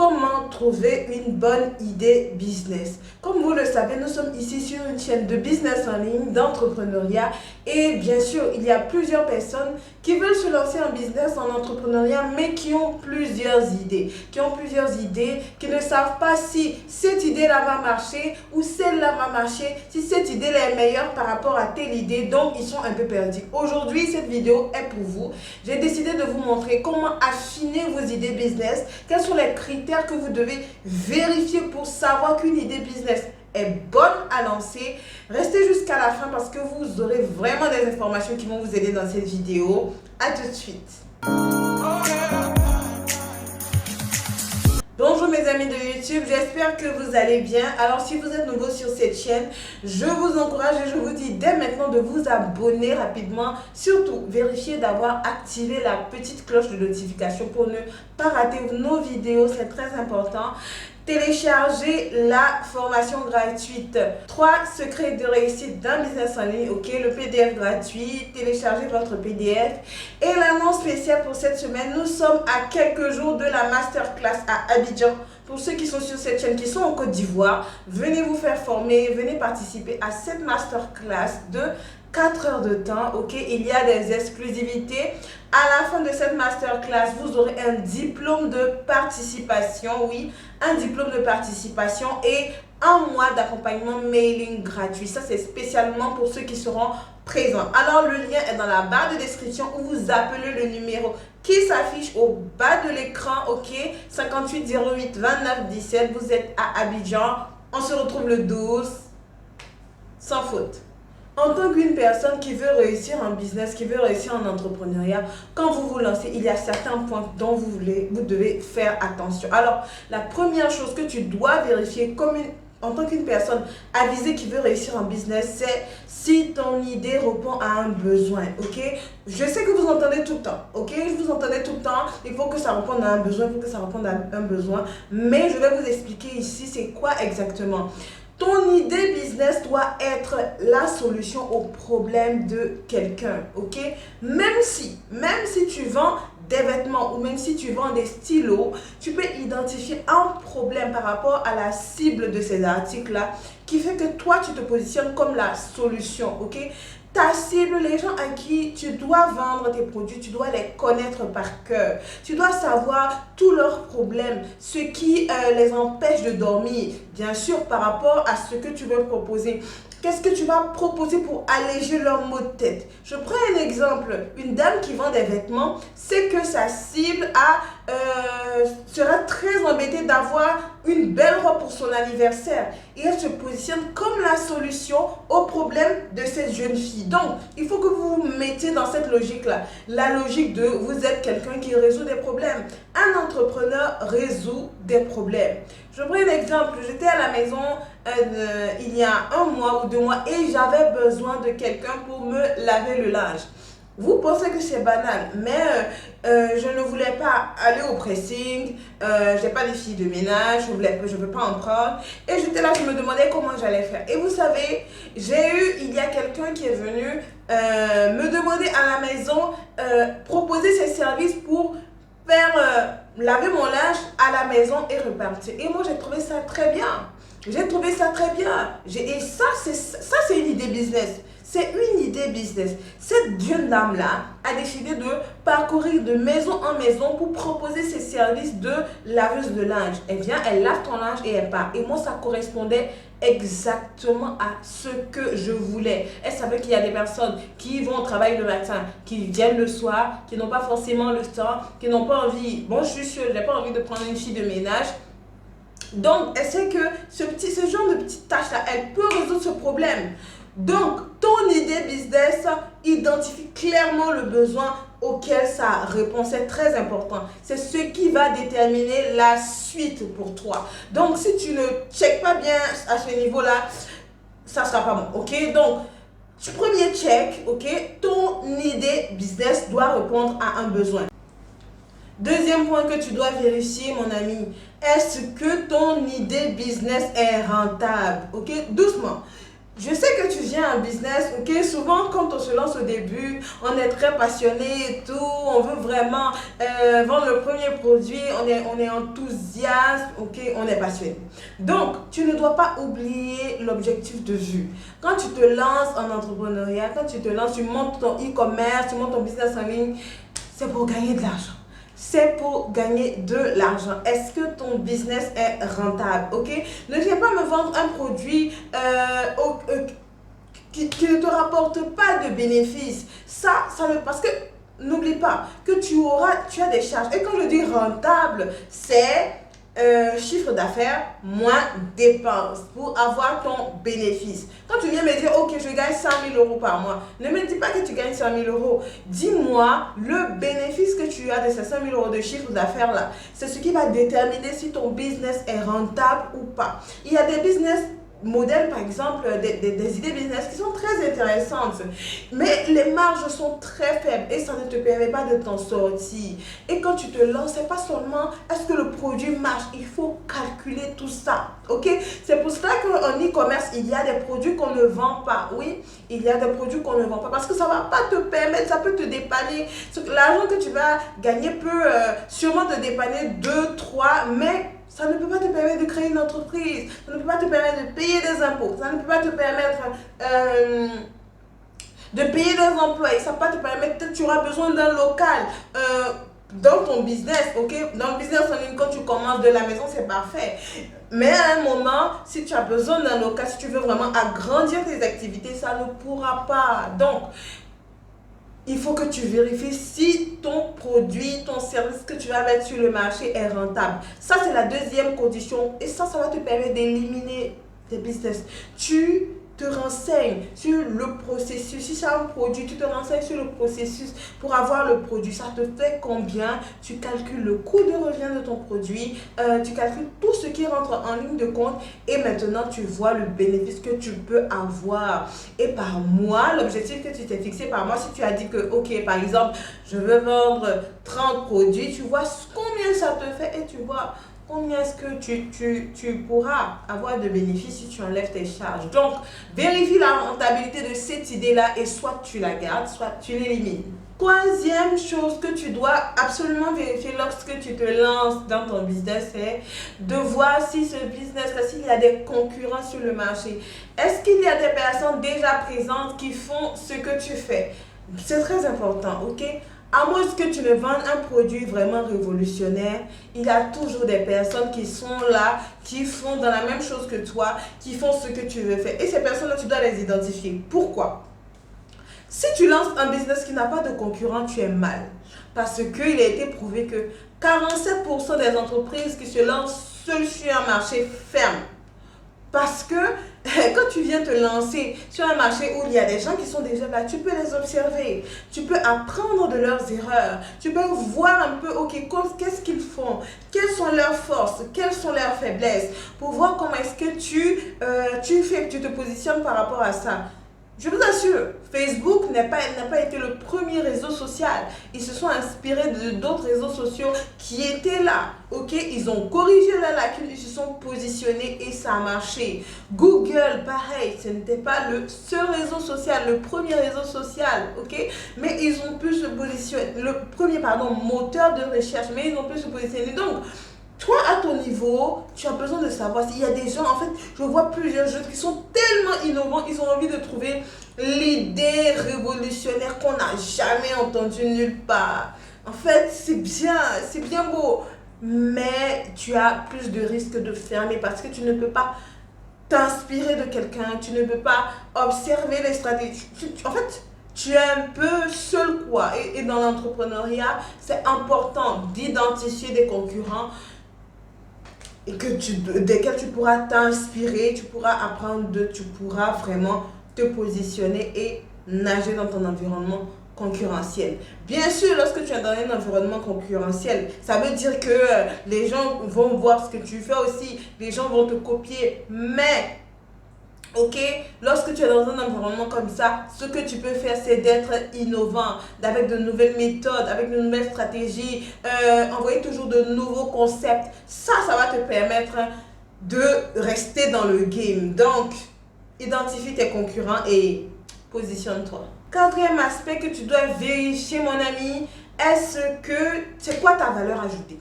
Comment trouver une bonne idée business? Comme vous le savez, nous sommes ici sur une chaîne de business en ligne, d'entrepreneuriat et bien sûr, il y a plusieurs personnes qui veulent se lancer en business, en entrepreneuriat, mais qui ont plusieurs idées, qui ne savent pas si cette idée-là va marcher ou celle-là va marcher, si cette idée-là est meilleure par rapport à telle idée, donc ils sont un peu perdus. Aujourd'hui, cette vidéo est pour vous. J'ai décidé de vous montrer comment affiner vos idées business, quels sont les critères que vous devez vérifier pour savoir qu'une idée business est bonne à lancer. Restez jusqu'à la fin parce que vous aurez vraiment des informations qui vont vous aider dans cette vidéo. À tout de suite. Bonjour mes amis de YouTube, j'espère que vous allez bien. Alors si vous êtes nouveau sur cette chaîne, je vous encourage et je vous dis dès maintenant de vous abonner rapidement. Surtout, vérifiez d'avoir activé la petite cloche de notification pour ne pas rater nos vidéos, c'est très important. Téléchargez la formation gratuite 3 secrets de réussite d'un business en ligne, ok, le PDF gratuit, téléchargez votre PDF. Et l'annonce spéciale pour cette semaine, nous sommes à quelques jours de la masterclass à Abidjan. Pour ceux qui sont sur cette chaîne, qui sont en Côte d'Ivoire, venez vous faire former, venez participer à cette masterclass de 4 heures de temps, ok. Il y a des exclusivités. À la fin de cette masterclass, vous aurez un diplôme de participation, oui, un diplôme de participation et un mois d'accompagnement mailing gratuit. Ça, c'est spécialement pour ceux qui seront présents. Alors, le lien est dans la barre de description où vous appelez le numéro qui s'affiche au bas de l'écran, ok, 58 08 29 17. Vous êtes à Abidjan. On se retrouve le 12, sans faute. En tant qu'une personne qui veut réussir en business, qui veut réussir en entrepreneuriat, quand vous vous lancez, il y a certains points dont vous devez faire attention. Alors, la première chose que tu dois vérifier en tant qu'une personne avisée qui veut réussir en business, c'est si ton idée répond à un besoin, ok? Je sais que vous entendez tout le temps, ok? Vous entendez tout le temps, il faut que ça réponde à un besoin, il faut que ça réponde à un besoin. Mais je vais vous expliquer ici, c'est quoi exactement? Ton idée business doit être la solution au problème de quelqu'un, ok? Même si tu vends des vêtements ou même si tu vends des stylos, tu peux identifier un problème par rapport à la cible de ces articles-là qui fait que toi, tu te positionnes comme la solution, ok? Ta cible, les gens à qui tu dois vendre tes produits, tu dois les connaître par cœur. Tu dois savoir tous leurs problèmes, ce qui les empêche de dormir, bien sûr, par rapport à ce que tu veux proposer. Qu'est-ce que tu vas proposer pour alléger leur maux de tête? Je prends un exemple. Une dame qui vend des vêtements sait que sa cible sera très embêtée d'avoir une belle robe pour son anniversaire. Et elle se positionne comme la solution au problème de cette jeune fille. Donc, il faut que vous vous mettiez dans cette logique-là. La logique de vous êtes quelqu'un qui résout des problèmes. Un entrepreneur résout des problèmes. Je prends un exemple. J'étais à la maison il y a 1 mois ou 2 mois et j'avais besoin de quelqu'un pour me laver le linge. Vous pensez que c'est banal, mais je ne voulais pas aller au pressing, j'ai pas de fille de ménage, je veux pas en prendre. Et j'étais là, je me demandais comment j'allais faire. Et vous savez, il y a quelqu'un qui est venu me demander à la maison, proposer ses services pour faire laver mon linge à la maison et repartir. Et moi, j'ai trouvé ça très bien. Et ça, c'est une idée business. C'est une idée business. Cette jeune dame-là a décidé de parcourir de maison en maison pour proposer ses services de laveuse de linge. Elle vient, elle lave ton linge et elle part. Et moi, ça correspondait exactement à ce que je voulais. Elle savait qu'il y a des personnes qui vont au travail le matin, qui viennent le soir, qui n'ont pas forcément le temps, qui n'ont pas envie. Bon, je suis sûre, je n'ai pas envie de prendre une fille de ménage. Donc, elle sait que ce genre de petite tâche-là, elle peut résoudre ce problème. Donc, ton idée business identifie clairement le besoin auquel ça répond. C'est très important. C'est ce qui va déterminer la suite pour toi. Donc, si tu ne checkes pas bien à ce niveau-là, ça ne sera pas bon. Ok? Donc, premier check, ok? Ton idée business doit répondre à un besoin. Deuxième point que tu dois vérifier, mon ami, est-ce que ton idée business est rentable? Ok? Doucement. Je sais que tu viens en business, ok? Souvent, quand on se lance au début, on est très passionné et tout, on veut vraiment vendre le premier produit, on est enthousiaste, ok? On est passionné. Donc, tu ne dois pas oublier l'objectif de vue. Quand tu te lances en entrepreneuriat, quand tu te lances, tu montes ton e-commerce, tu montes ton business en ligne, c'est pour gagner de l'argent. C'est pour gagner de l'argent. Est-ce que ton business est rentable? Ok? Ne viens pas me vendre un produit qui ne te rapporte pas de bénéfices. Ça ne, parce que n'oublie pas que tu as des charges. Et quand je dis rentable, c'est chiffre d'affaires moins dépenses pour avoir ton bénéfice. Quand tu viens me dire, ok, je gagne 100 000 euros par mois, ne me dis pas que tu gagnes 100 000 euros. Dis-moi le bénéfice que tu as de ces 100 000 euros de chiffre d'affaires là. C'est ce qui va déterminer si ton business est rentable ou pas. Il y a des business modèles, par exemple, des idées business qui sont très intéressantes, mais les marges sont très faibles et ça ne te permet pas de t'en sortir. Et quand tu te lances, c'est pas seulement est-ce que le produit marche, il faut calculer tout ça, ok? C'est pour cela qu'en e-commerce, il y a des produits qu'on ne vend pas. Oui, il y a des produits qu'on ne vend pas parce que ça va pas te permettre, ça peut te dépanner. L'argent que tu vas gagner peut sûrement te dépanner 2, 3, mais ça ne peut pas te permettre de créer une entreprise, ça ne peut pas te permettre de payer des impôts, ça ne peut pas te permettre de payer des employés, ça ne peut pas te permettre, peut-être tu auras besoin d'un local dans ton business, ok? Dans le business en ligne, quand tu commences de la maison, c'est parfait. Mais à un moment, si tu as besoin d'un local, si tu veux vraiment agrandir tes activités, ça ne pourra pas. Donc, il faut que tu vérifies si ton produit, ton service que tu vas mettre sur le marché est rentable. Ça, c'est la deuxième condition. Et ça va te permettre d'éliminer tes business. Tu te renseignes sur le processus. Si c'est un produit, tu te renseignes sur le processus pour avoir le produit. Ça te fait combien? Tu calcules le coût de revient de ton produit. Tu calcules tout ce qui rentre en ligne de compte. Et maintenant, tu vois le bénéfice que tu peux avoir. Et par mois, l'objectif que tu t'es fixé par mois, si tu as dit que, ok, par exemple, je veux vendre 30 produits, tu vois combien ça te fait et tu vois combien est-ce que tu pourras avoir de bénéfices si tu enlèves tes charges. Donc, vérifie la rentabilité de cette idée-là et soit tu la gardes, soit tu l'élimines. Troisième chose que tu dois absolument vérifier lorsque tu te lances dans ton business, c'est de voir si ce business-là, s'il y a des concurrents sur le marché. Est-ce qu'il y a des personnes déjà présentes qui font ce que tu fais? C'est très important, ok? À moins que tu ne vendes un produit vraiment révolutionnaire, il y a toujours des personnes qui sont là, qui font dans la même chose que toi, qui font ce que tu veux faire. Et ces personnes-là, tu dois les identifier. Pourquoi? Si tu lances un business qui n'a pas de concurrent, tu es mal. Parce qu'il a été prouvé que 47% des entreprises qui se lancent seules sur un marché ferment. Parce que quand tu viens te lancer sur un marché où il y a des gens qui sont déjà là, tu peux les observer, tu peux apprendre de leurs erreurs, tu peux voir un peu, ok, qu'est-ce qu'ils font, quelles sont leurs forces, quelles sont leurs faiblesses, pour voir comment est-ce que tu te positionnes par rapport à ça. Je vous assure, Facebook n'a pas été le premier réseau social. Ils se sont inspirés d'autres réseaux sociaux qui étaient là. Ok, ils ont corrigé la lacune, ils se sont positionnés et ça a marché. Google, pareil, ce n'était pas le seul réseau social, le premier réseau social, ok, mais ils ont pu se positionner, le premier, pardon, moteur de recherche, mais ils ont pu se positionner. Donc, toi, à ton niveau, tu as besoin de savoir s'il y a des gens, en fait, je vois plusieurs jeunes qui sont tellement innovants, ils ont envie de trouver l'idée révolutionnaire qu'on n'a jamais entendue nulle part. En fait, c'est bien beau, mais tu as plus de risques de fermer parce que tu ne peux pas t'inspirer de quelqu'un, tu ne peux pas observer les stratégies. En fait, tu es un peu seul quoi. Et dans l'entrepreneuriat, c'est important d'identifier des concurrents et desquels tu pourras t'inspirer, tu pourras apprendre tu pourras vraiment te positionner et nager dans ton environnement concurrentiel. Bien sûr, lorsque tu es dans un environnement concurrentiel, ça veut dire que les gens vont voir ce que tu fais aussi, les gens vont te copier, mais ok, lorsque tu es dans un environnement comme ça, ce que tu peux faire, c'est d'être innovant, avec de nouvelles méthodes, avec de nouvelles stratégies, envoyer toujours de nouveaux concepts. Ça va te permettre de rester dans le game. Donc, identifie tes concurrents et positionne-toi. Quatrième aspect que tu dois vérifier, mon ami, c'est quoi ta valeur ajoutée?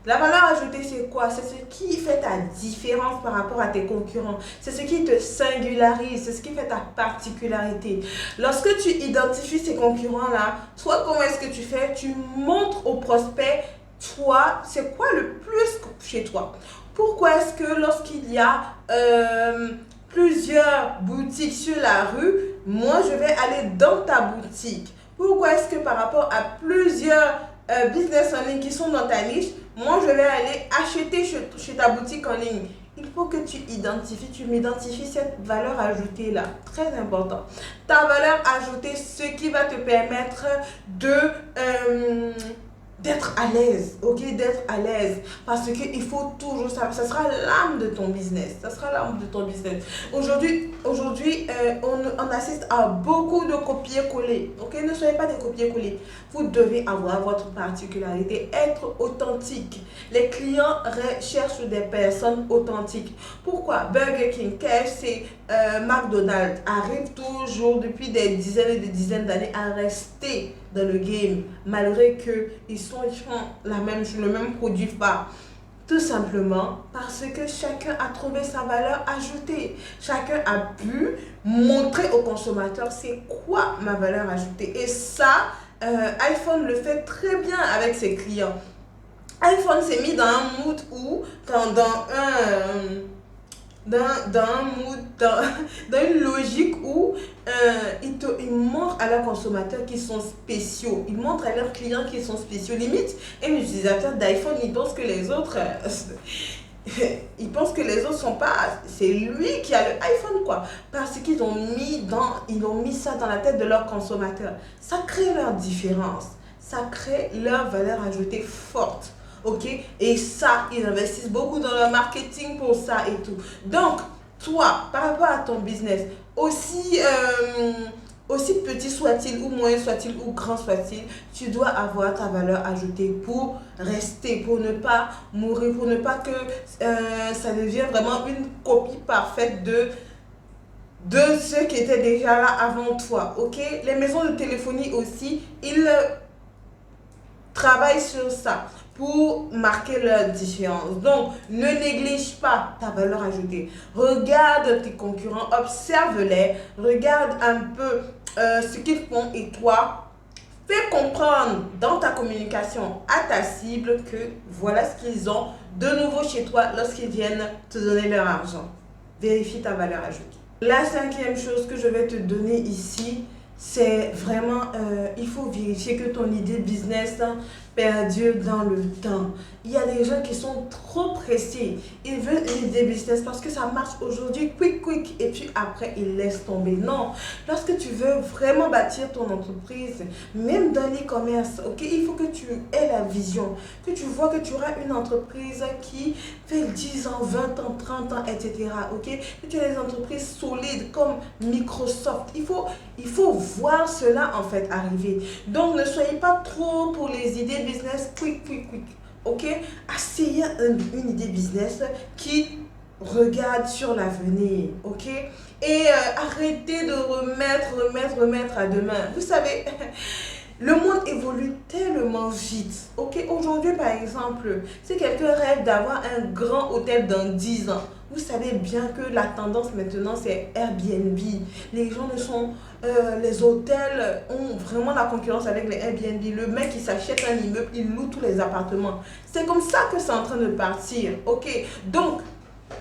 La valeur ajoutée, c'est quoi? C'est ce qui fait ta différence par rapport à tes concurrents. C'est ce qui te singularise, c'est ce qui fait ta particularité. Lorsque tu identifies ces concurrents-là, toi, comment est-ce que tu fais? Tu montres aux prospects, toi, c'est quoi le plus chez toi? Pourquoi est-ce que lorsqu'il y a plusieurs boutiques sur la rue, moi, je vais aller dans ta boutique? Pourquoi est-ce que par rapport à plusieurs business en ligne qui sont dans ta niche, moi, je vais aller acheter chez ta boutique en ligne? Il faut que tu m'identifies cette valeur ajoutée-là. Très important. Ta valeur ajoutée, ce qui va te permettre d'être à l'aise, ok, d'être à l'aise, parce qu'il faut toujours ça sera l'âme de ton business, ça sera l'âme de ton business. Aujourd'hui, on assiste à beaucoup de copier-coller, ok, ne soyez pas des copier-coller, vous devez avoir votre particularité, être authentique. Les clients cherchent des personnes authentiques. Pourquoi Burger King, KFC, McDonald's arrivent toujours depuis des dizaines et des dizaines d'années à rester dans le game, malgré qu'ils font le même produit phare. Tout simplement parce que chacun a trouvé sa valeur ajoutée. Chacun a pu montrer au consommateur c'est quoi ma valeur ajoutée. Et ça, iPhone le fait très bien avec ses clients. iPhone s'est mis dans un mood où, dans une logique où ils montrent à leurs consommateurs qu'ils sont spéciaux. Ils montrent à leurs clients qu'ils sont spéciaux. Limite, un utilisateur d'iPhone, il pense que les autres... ils pensent que les autres sont pas... C'est lui qui a le iPhone, quoi. Parce qu'ils ont mis ça dans la tête de leurs consommateurs. Ça crée leur différence. Ça crée leur valeur ajoutée forte. Ok, et ça, ils investissent beaucoup dans le marketing pour ça et tout. Donc, toi, par rapport à ton business, aussi petit soit-il, ou moyen soit-il, ou grand soit-il, tu dois avoir ta valeur ajoutée pour rester, pour ne pas mourir, pour ne pas que ça devienne vraiment une copie parfaite de ceux qui étaient déjà là avant toi. Ok, les maisons de téléphonie aussi, ils travaillent sur ça pour marquer leur différence. Donc, ne néglige pas ta valeur ajoutée. Regarde tes concurrents, observe-les, regarde un peu ce qu'ils font et toi, fais comprendre dans ta communication à ta cible que voilà ce qu'ils ont de nouveau chez toi lorsqu'ils viennent te donner leur argent. Vérifie ta valeur ajoutée. La cinquième chose que je vais te donner ici, c'est vraiment, il faut vérifier que ton idée business perdure dans le temps. Il y a des gens qui sont trop pressés. Ils veulent une idée business parce que ça marche aujourd'hui, quick, et puis après, ils laissent tomber. Non, lorsque tu veux vraiment bâtir ton entreprise, même dans l'e-commerce, ok, il faut que tu aies la vision, que tu vois que tu auras une entreprise qui fait 10 ans, 20 ans, 30 ans, etc. Ok, que tu as des entreprises solides comme Microsoft. Il faut voir cela en fait arriver. Donc, ne soyez pas trop pour les idées business quick. Ok, asseyez une idée business qui regarde sur l'avenir. Ok, et arrêtez de remettre à demain. Vous savez, le monde évolue tellement vite. Ok, aujourd'hui par exemple, si quelqu'un rêve d'avoir un grand hôtel dans 10 ans, vous savez bien que la tendance maintenant c'est Airbnb. Les gens les hôtels ont vraiment la concurrence avec les Airbnb. Le mec qui s'achète un immeuble, il loue tous les appartements. C'est comme ça que c'est en train de partir. Ok, donc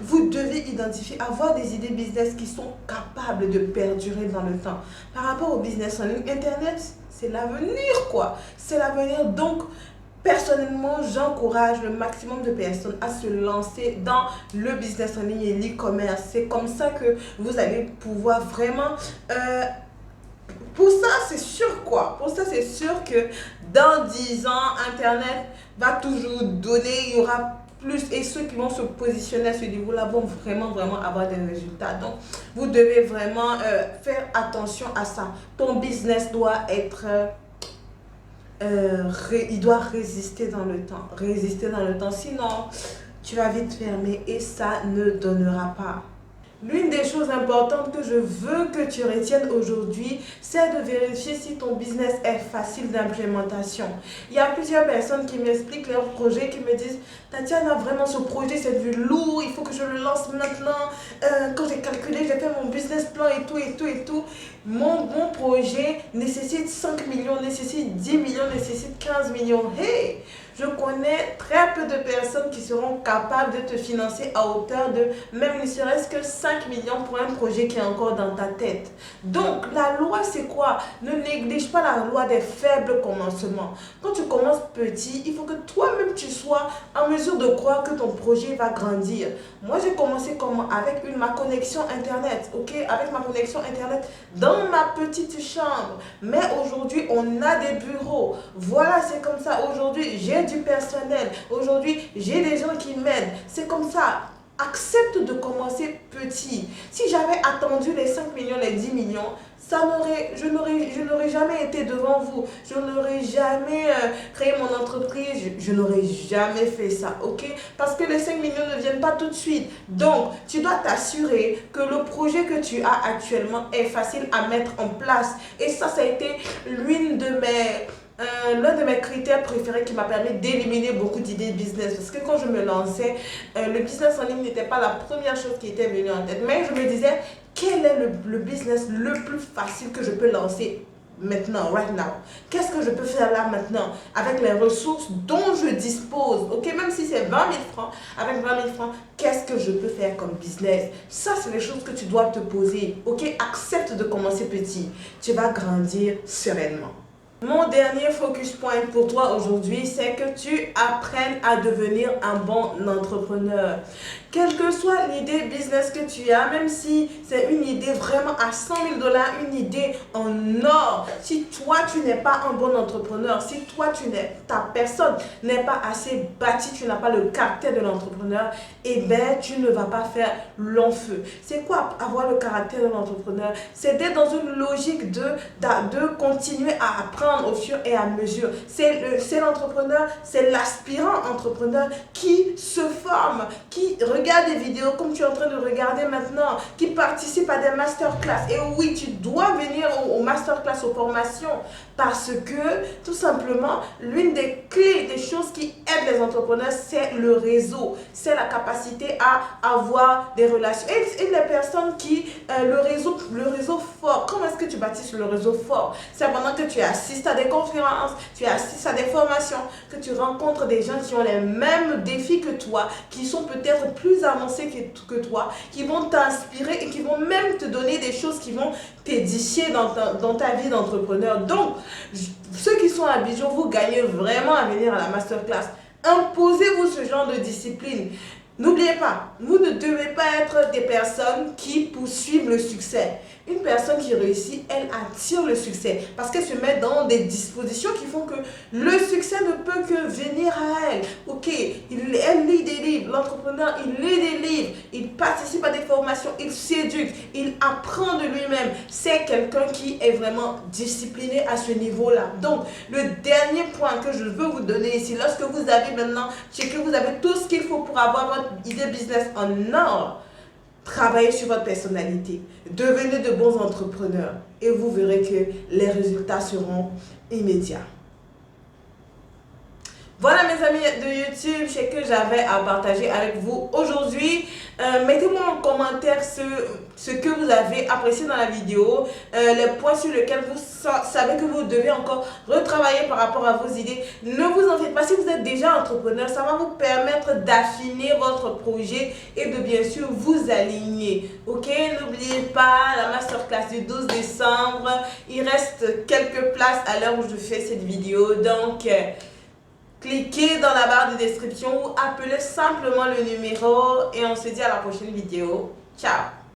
vous devez identifier, avoir des idées business qui sont capables de perdurer dans le temps. Par rapport au business en ligne, Internet, c'est l'avenir quoi. C'est l'avenir. Donc, personnellement, j'encourage le maximum de personnes à se lancer dans le business en ligne et l'e-commerce. C'est comme ça que vous allez pouvoir vraiment... pour ça, c'est sûr quoi. Pour ça, c'est sûr que dans 10 ans, Internet va toujours donner, il y aura plus, et ceux qui vont se positionner à ce niveau-là vont vraiment avoir des résultats. Donc, vous devez vraiment faire attention à ça. Ton business doit être... il doit résister dans le temps. Sinon, tu vas vite fermer et ça ne donnera pas. L'une des choses importantes que je veux que tu retiennes aujourd'hui, c'est de vérifier si ton business est facile d'implémentation. Il y a plusieurs personnes qui m'expliquent leurs projets, qui me disent, Tatiana, vraiment ce projet c'est du lourd, il faut que je le lance maintenant. Quand j'ai calculé, j'ai fait mon business plan et tout, et tout, et tout. Mon projet nécessite 5 millions, nécessite 10 millions, nécessite 15 millions. Hey! Je connais très peu de personnes qui seront capables de te financer à hauteur de même ne serait-ce que 5 millions pour un projet qui est encore dans ta tête. Donc, la loi, c'est quoi? Ne néglige pas la loi des faibles commencements. Quand tu commences petit, il faut que toi-même tu sois en mesure de croire que ton projet va grandir. Moi, j'ai commencé comment? Avec ma connexion Internet, ok? Avec ma connexion Internet dans ma petite chambre. Mais aujourd'hui, on a des bureaux. Voilà, c'est comme ça. Aujourd'hui, j'ai du personnel. Aujourd'hui, j'ai des gens qui m'aident. C'est comme ça. Accepte de commencer petit. Si j'avais attendu les 5 millions, les 10 millions, je n'aurais jamais été devant vous. Je n'aurais jamais créé mon entreprise. Je n'aurais jamais fait ça, ok? Parce que les 5 millions ne viennent pas tout de suite. Donc, tu dois t'assurer que le projet que tu as actuellement est facile à mettre en place. Et ça a été l'un de mes critères préférés qui m'a permis d'éliminer beaucoup d'idées de business. Parce que quand je me lançais, le business en ligne n'était pas la première chose qui était venue en tête. Mais je me disais, quel est le business le plus facile que je peux lancer maintenant, right now? Qu'est-ce que je peux faire là maintenant avec les ressources dont je dispose? Ok, même si c'est 20 000 francs, avec 20 000 francs, qu'est-ce que je peux faire comme business? Ça, c'est les choses que tu dois te poser. Ok, accepte de commencer petit. Tu vas grandir sereinement. Mon dernier focus point pour toi aujourd'hui, c'est que tu apprennes à devenir un bon entrepreneur. Quelle que soit l'idée business que tu as, même si c'est une idée vraiment à 100 000 $, une idée en or, si toi tu n'es pas un bon entrepreneur, si toi ta personne n'est pas assez bâtie, tu n'as pas le caractère de l'entrepreneur, eh bien tu ne vas pas faire long feu. C'est quoi avoir le caractère de l'entrepreneur? C'est d'être dans une logique de continuer à apprendre au fur et à mesure. C'est l'entrepreneur, c'est l'aspirant entrepreneur qui se forme, qui regarde des vidéos comme tu es en train de regarder maintenant, qui participe à des masterclass. Et oui, tu dois venir aux masterclass, aux formations, parce que tout simplement, l'une des clés, des choses qui aident les entrepreneurs, c'est le réseau, c'est la capacité à avoir des relations. Et les personnes qui, le réseau fort, comment est-ce que tu bâtis le réseau fort? C'est pendant que tu assistes à des conférences, tu assistes à des formations, que tu rencontres des gens qui ont les mêmes défis que toi, qui sont peut-être plus avancés que toi, qui vont t'inspirer et qui vont même te donner des choses qui vont t'édifier dans ta vie d'entrepreneur. Donc, ceux qui sont à Abidjan, vous gagnez vraiment à venir à la masterclass. Imposez-vous ce genre de discipline. N'oubliez pas, vous ne devez pas être des personnes qui poursuivent le succès. Une personne qui réussit, elle attire le succès parce qu'elle se met dans des dispositions qui font que le succès ne peut que venir à elle. Ok, elle lit des livres, l'entrepreneur, il lit des livres, il participe à des formations, il s'éduque, il apprend de lui-même. C'est quelqu'un qui est vraiment discipliné à ce niveau-là. Donc, le dernier point que je veux vous donner ici, lorsque vous avez maintenant, c'est que vous avez tout ce qu'il faut pour avoir votre idée business en ordre. Travaillez sur votre personnalité, devenez de bons entrepreneurs et vous verrez que les résultats seront immédiats. Voilà mes amis de YouTube, ce que j'avais à partager avec vous aujourd'hui. Mettez-moi en commentaire ce que vous avez apprécié dans la vidéo, les points sur lesquels vous savez que vous devez encore retravailler par rapport à vos idées. Ne vous en faites pas, si vous êtes déjà entrepreneur, ça va vous permettre d'affiner votre projet et de bien sûr vous aligner. Ok, n'oubliez pas la masterclass du 12 décembre. Il reste quelques places à l'heure où je fais cette vidéo, donc cliquez dans la barre de description ou appelez simplement le numéro et on se dit à la prochaine vidéo. Ciao!